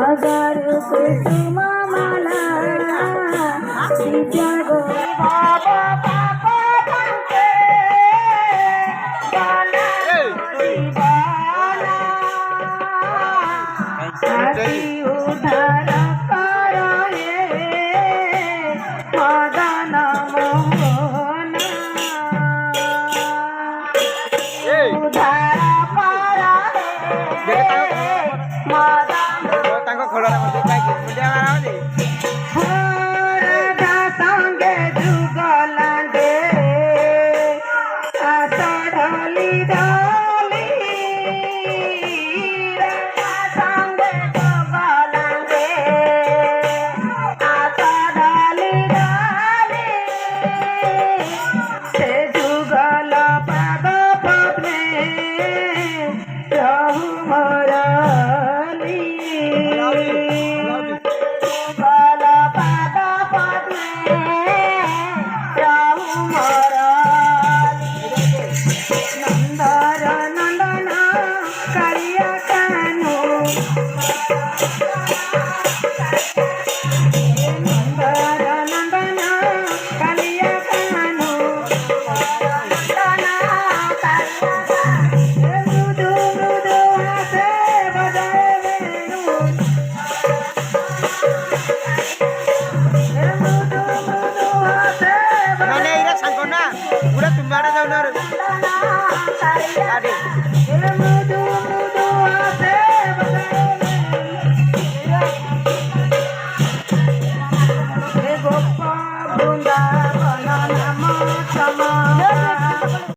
अगर कुसुम माला जागो बाबा पापा बनके गाना दीवाना आदि उधार करो मदन मोहन उधार करो राधा संगे जुगलांगे आशा ढाली ढाली राधा संगे जुगलांगे आशा ढाली ढाली से जुगल पद पद्मे रहु मरली तुम्हारा जाऊन